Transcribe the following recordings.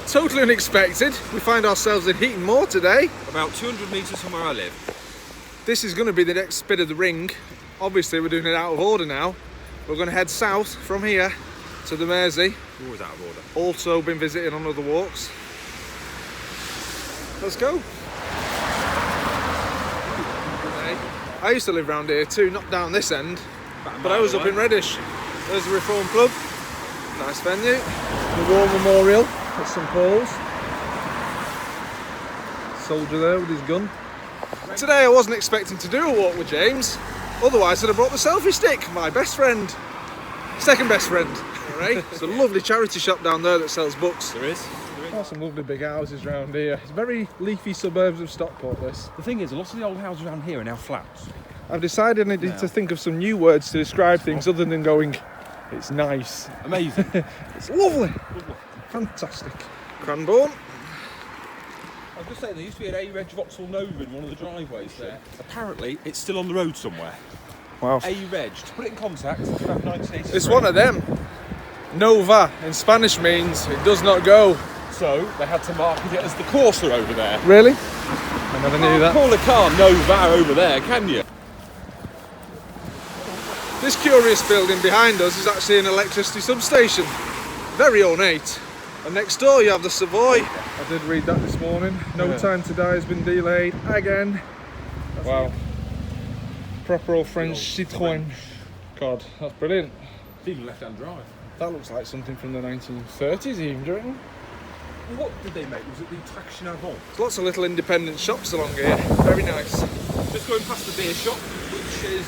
Totally unexpected. We find ourselves in Heaton Moor today. About 200 metres from where I live. This is going to be the next bit of the ring. Obviously we're doing it out of order now. We're going to head south from here to the Mersey. Always out of order. Also been visiting on other walks. Let's go. I used to live around here too, not down this end, but I was up in Reddish. There's the Reform Club. Nice venue. The War Memorial at St Paul's. Soldier there with his gun. Today I wasn't expecting to do a walk with James, otherwise I'd have brought the selfie stick, my best friend. Second best friend. Alright. It's a lovely charity shop down there that sells books. There is. Oh, some lovely big houses around here. It's very leafy suburbs of Stockport, this. The thing is, a lot of the old houses around here are now flats. I've decided I need to think of some new words to describe things other than going, it's nice. Amazing. It's lovely. Fantastic. Cranbourne. I was just saying, there used to be an A-Reg Vauxhall Nova in one of the driveways there. Apparently, it's still on the road somewhere. Wow. A-Reg. To put it in context, it's about 1983. It's one of them. Nova in Spanish means it does not go. So, they had to market it as the Corsa over there. Really? I never knew that. Call a car Nova over there, can you? This curious building behind us is actually an electricity substation. Very ornate. And next door you have the Savoy. I did read that this morning. No Time to Die has been delayed again. Wow. Proper old French Citroën. God, that's brilliant. Even left-hand drive. That looks like something from the 1930s even, do you reckon? What did they make? Was it the Traction Avant? There's lots of little independent shops along here. Very nice. Just going past the beer shop, which is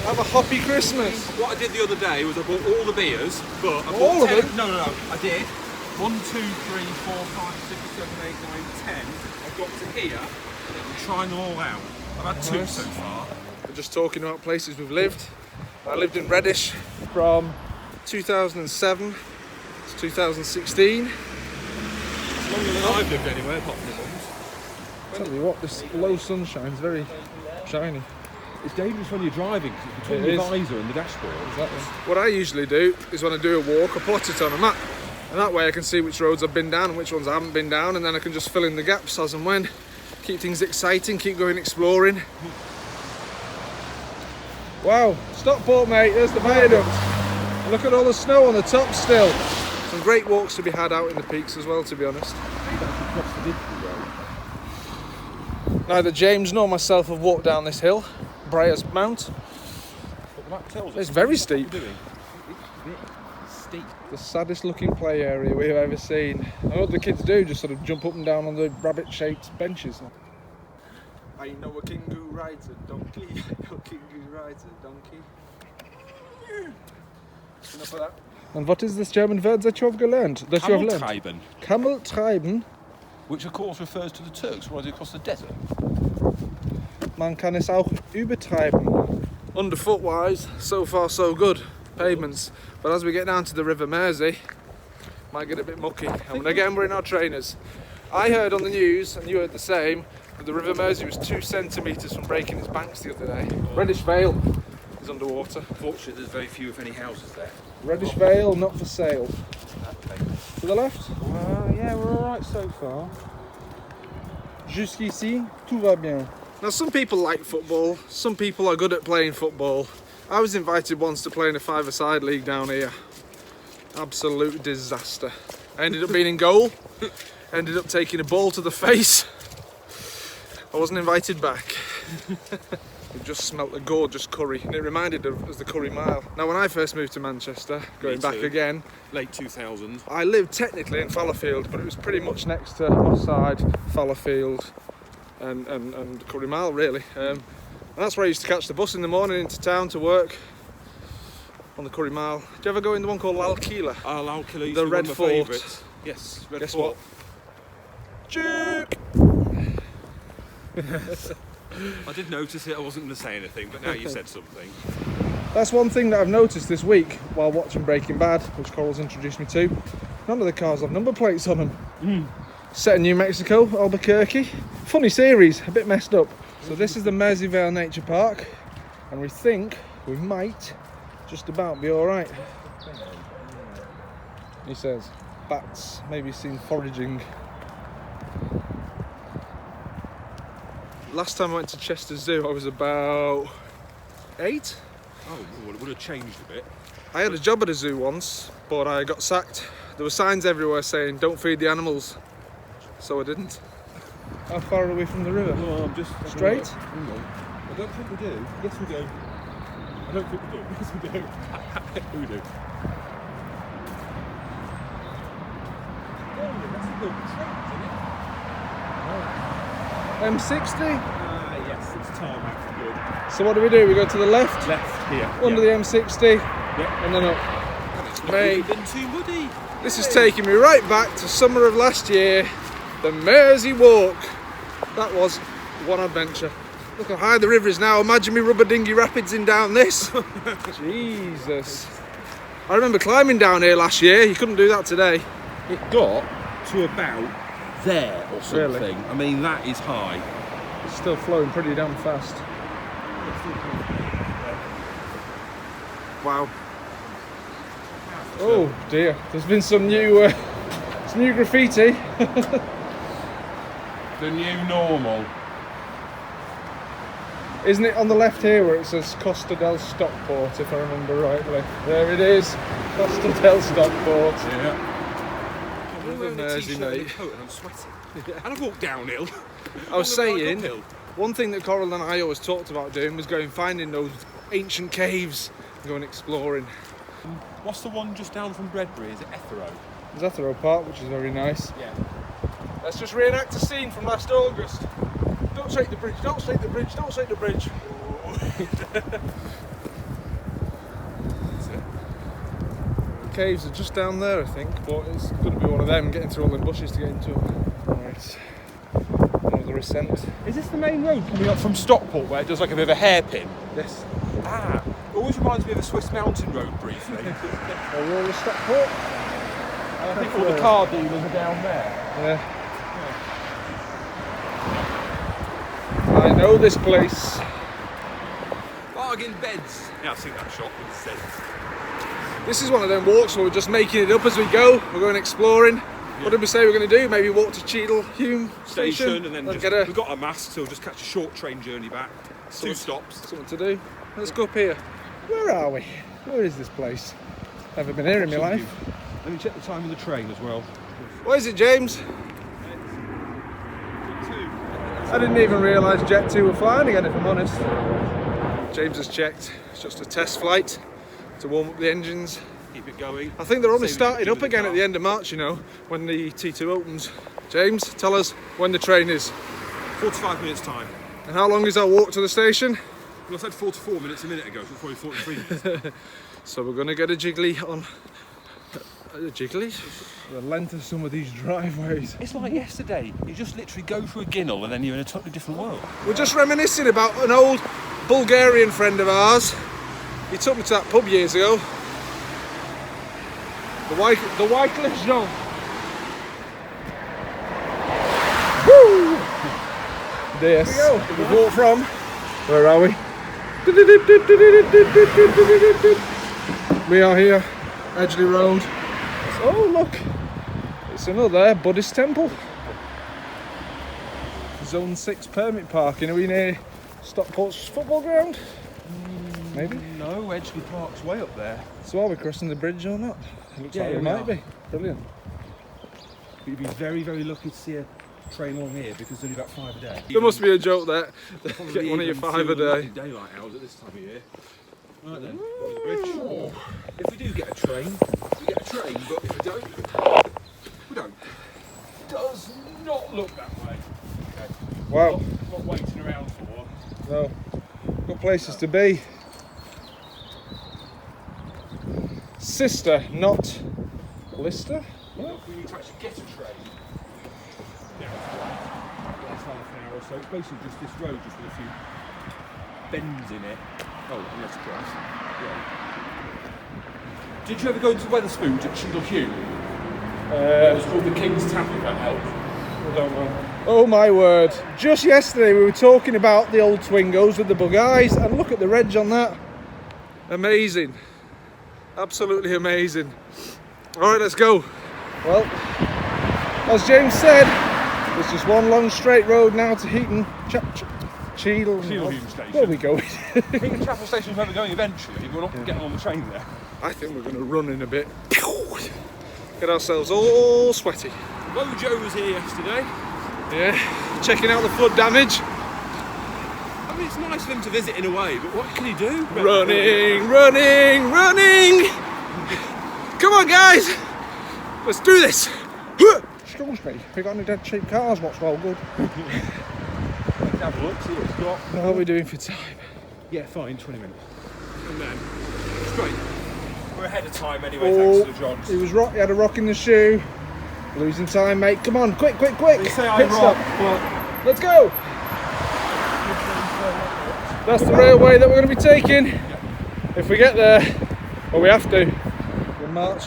Have a hoppy Christmas. What I did the other day was I bought all the beers, but I bought All of 10. them? No, I did. 1, 2, 3, 4, 5, 6, 7, 8, 9, 10. I've got to here. I'm trying them all out. I've had 2 so far. We're just talking about places we've lived. I lived in Reddish from 2007 to 2016. It's longer than I've lived anywhere, apart from the ones. Tell you what, this low sunshine is very shiny. It's dangerous when you're driving, because it's between the visor and the dashboard. Exactly. What I usually do is when I do a walk, I plot it on a map. And that way I can see which roads I've been down and which ones I haven't been down, and then I can just fill in the gaps as and when. Keep things exciting, keep going exploring. Wow, Stockport mate, there's the viaduct. And look at all the snow on the top still. Some great walks to be had out in the peaks as well, to be honest. Neither James nor myself have walked down this hill, Briar's Mount. It's very steep. Steep. The saddest looking play area we've ever seen. And what the kids do, just sort of jump up and down on the rabbit-shaped benches. I know a king who rides a donkey. I know a king who rides a donkey. Enough of that. And what is this German word that you have learned? Camel-treiben. Camel-treiben. Which of course refers to the Turks riding across the desert. Man kann es auch übertreiben. Underfoot-wise, so far so good. Pavements. But as we get down to the River Mersey, might get a bit mucky. And again, we're in our trainers. I heard on the news, and you heard the same, that the River Mersey was 2 centimetres from breaking its banks the other day. Reddish Vale is underwater. Fortunately, there's very few, if any, houses there. Reddish Vale, not for sale. To the left? Yeah, we're alright so far. Jusqu'ici, tout va bien. Now, some people like football, some people are good at playing football. I was invited once to play in a 5-a-side league down here. Absolute disaster. I ended up being in goal, ended up taking a ball to the face. I wasn't invited back. It just smelt a gorgeous curry, and it reminded of the Curry Mile. Now, when I first moved to Manchester, going back again, late 2000, I lived technically in Fallowfield, but it was pretty much next to Moss Side, Fallowfield, and Curry Mile, really. And that's where I used to catch the bus in the morning into town to work on the Curry Mile. Do you ever go in the one called L'Alquila? L'Alquila, the Red Fort. Favourites. Yes, Red Guess Fort. what? Duke! I did notice it, I wasn't going to say anything, but now you said something. That's one thing that I've noticed this week while watching Breaking Bad, which Coral's introduced me to. None of the cars have number plates on them. Set in New Mexico, Albuquerque. Funny series, a bit messed up. So this is the Merseyvale Nature Park, and we think we might just about be alright. He says. bats, maybe seen foraging. Last time I went to Chester Zoo I was about 8. Oh, well, it would have changed a bit. I had a job at a zoo once, but I got sacked. There were signs everywhere saying don't feed the animals, so I didn't. How far are we from the river? Well, I'm just straight. Hang on. I don't think we do. Yes, we do. I don't think we do. Yes, we do. We do. Oh, that's a good track, isn't it? M60? Yes, it's tarmac. Good. So what do? We go to the left, Left here. under the M60, Yeah. and then up. It's not Mate, even been too muddy. this is taking me right back to summer of last year, the Mersey Walk. That was one adventure. Look how high the river is now. Imagine me rubber dinghy rapidsing down this. Jesus. I remember climbing down here last year. You couldn't do that today. It got to about there or something. Really? I mean, that is high. It's still flowing pretty damn fast. Wow. Oh dear. There's been some new graffiti. The new normal. Isn't it on the left here where it says Costa del Stockport, if I remember rightly? There it is, Costa del Stockport. Yeah. I'm wearing a t-shirt and a coat and I'm sweating. And I've walked downhill. I was saying, one thing that Coral and I always talked about doing was finding those ancient caves and going exploring. What's the one just down from Bredbury? Is it Ethero? There's Ethero Park, which is very nice. Yeah. Let's just reenact a scene from last August. Don't shake the bridge, don't shake the bridge, don't shake the bridge. The caves are just down there, I think, but it's going to be one of them, getting through all the bushes to get into them. Right, another ascent. Is this the main road coming up from Stockport where it does like a bit of a hairpin? Yes. Ah, it always reminds me of the Swiss mountain road briefly. Or roll of Stockport. I think all the car dealers are down there. Yeah. I know this place. Bargain beds. Yeah, I've seen that shop instead. This is one of them walks where we're just making it up as we go. We're going exploring. Yeah. What did we say we're going to do? Maybe walk to Cheadle Hulme station and then we've got a mask, so we'll just catch a short train journey back. 2 stops. Something to do. Let's go up here. Where are we? Where is this place? Never been here in my life. Let me check the time of the train as well. What is it, James? I didn't even realise Jet 2 were flying again, if I'm honest. James has checked. It's just a test flight to warm up the engines. Keep it going. I think they're only starting up again at the end of March, you know, when the T2 opens. James, tell us when the train is. 45 minutes time. And how long is our walk to the station? Well, I said 44 minutes a minute ago, so it's probably 43 minutes. So we're going to get a jiggly on... A jiggly? The length of some of these driveways. It's like yesterday. You just literally go through a ginnel and then you're in a totally different world. We're just reminiscing about an old Bulgarian friend of ours. He took me to that pub years ago. The Wycliffe Jean. Woo! This. We've walked from. Where are we? We are here, Edgeley Road. Oh look, it's another Buddhist temple. Zone 6 permit parking. Are we near Stockport's football ground? Maybe. No, Edgeley Park's way up there. So are we crossing the bridge or not? It looks like we might be. Brilliant. But you'd be very, very lucky to see a train along here because there's only about 5 a day. There must be a joke there. Get one of your 5 a day. Daylight hours at this time of year. Right then, go to the bridge. Oh. If we do get a train, we get a train, but if we don't, we don't. It does not look that way. Okay. Wow. Not waiting around for one. No. Got places to be. Sister, not Lister? Well, we need to actually get a train. Yeah, that's half an hour or so. It's basically just this road, just with a few bends in it. Oh, and that's grass. Yeah. Did you ever go into Wetherspoons at Cheadle Hulme? It was called the King's Tap, if that helps. I don't know. Oh my word. Just yesterday we were talking about the old Twingos with the bug eyes, and look at the reg on that. Amazing. Absolutely amazing. Alright, let's go. Well, as James said, there's just one long straight road now to Heaton, Cheadle Hulme station. Where are we going? Heaton Chapel Station's where we're going eventually. We're not getting on the train there. I think we're going to run in a bit. Get ourselves all sweaty. Mojo was here yesterday. Yeah, checking out the flood damage. I mean, it's nice of him to visit in a way, but what can he do? Running, running, running! Come on, guys! Let's do this! Excuse me, we got any dead cheap cars? What's well good? Let's have a look, see what it's got. How are we doing for time? Yeah, fine, 20 minutes. And then, straight. We're ahead of time anyway, thanks to the Johns. He was rock. He had a rock in the shoe. Losing time, mate. Come on, quick, quick, quick! They say Pit I'm rock, stop. Let's go! That's the railway that we're going to be taking. If we get there, well, we have to. We'll march.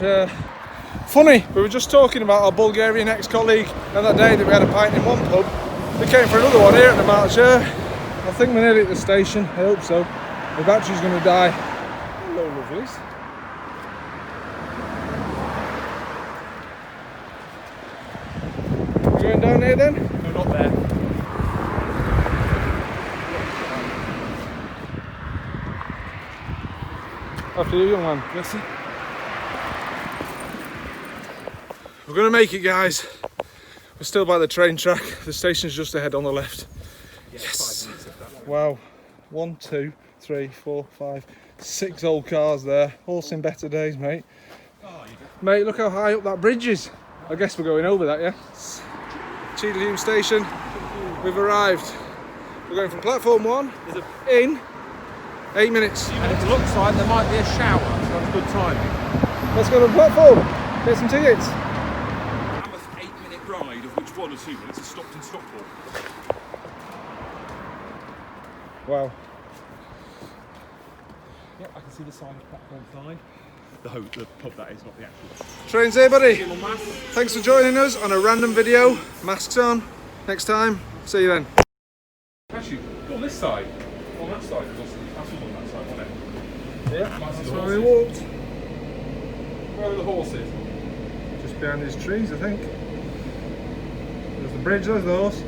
Funny, we were just talking about our Bulgarian ex-colleague and that day that we had a pint in one pub. We came for another one here at the march. I think we're nearly at the station. I hope so. The battery's going to die. Hello, lovelies. We're going down here then? No, not there. After you, young man. Yes, sir. We're going to make it, guys. We're still by the train track. The station's just ahead on the left. Yeah, Yes. 5 minutes of that. Wow. 1, 2, 3, 4, 5, 6 old cars there. All seen better days, mate. Oh, you Mate, look how high up that bridge is. I guess we're going over that, yeah? Cheadle Hulme station. We've arrived. We're going from platform 1 in 8 minutes. And it looks like there might be a shower, so that's good timing. Let's go to the platform. Get some tickets. Mammoth 8-minute ride, of which 1 or 2 minutes is stopped in Stockport. Wow. Yep, I can see the sign of platform 5. The pub that is, not the actual. Train's here, buddy. Little mass. Thanks for joining us on a random video. Masks on. Next time. See you then. Actually, go on this side. On that side, because that's all on that side, wasn't it? Yeah, That's that's the where we horses. walked. Where are the horses? Just behind these trees, I think. There's the bridge, there's the horse.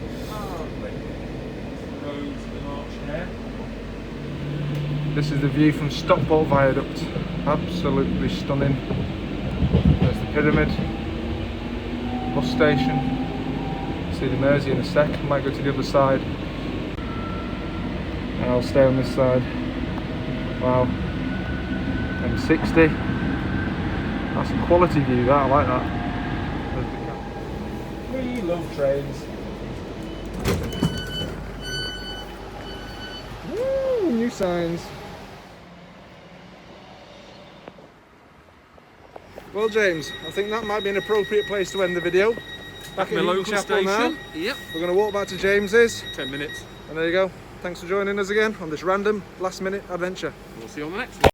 Road to the march there. This is the view from Stockport Viaduct. Absolutely stunning. There's the pyramid. Bus station. See the Mersey in a sec. Might go to the other side. And I'll stay on this side. Wow. M60. That's a quality view, that. I like that. We love trains. Woo, new signs. Well, James, I think that might be an appropriate place to end the video. Back at My Heaton local Chapel now. station. Yep. We're going to walk back to James's, 10 minutes. and there you go. Thanks for joining us again on this random last-minute adventure. We'll see you on the next one.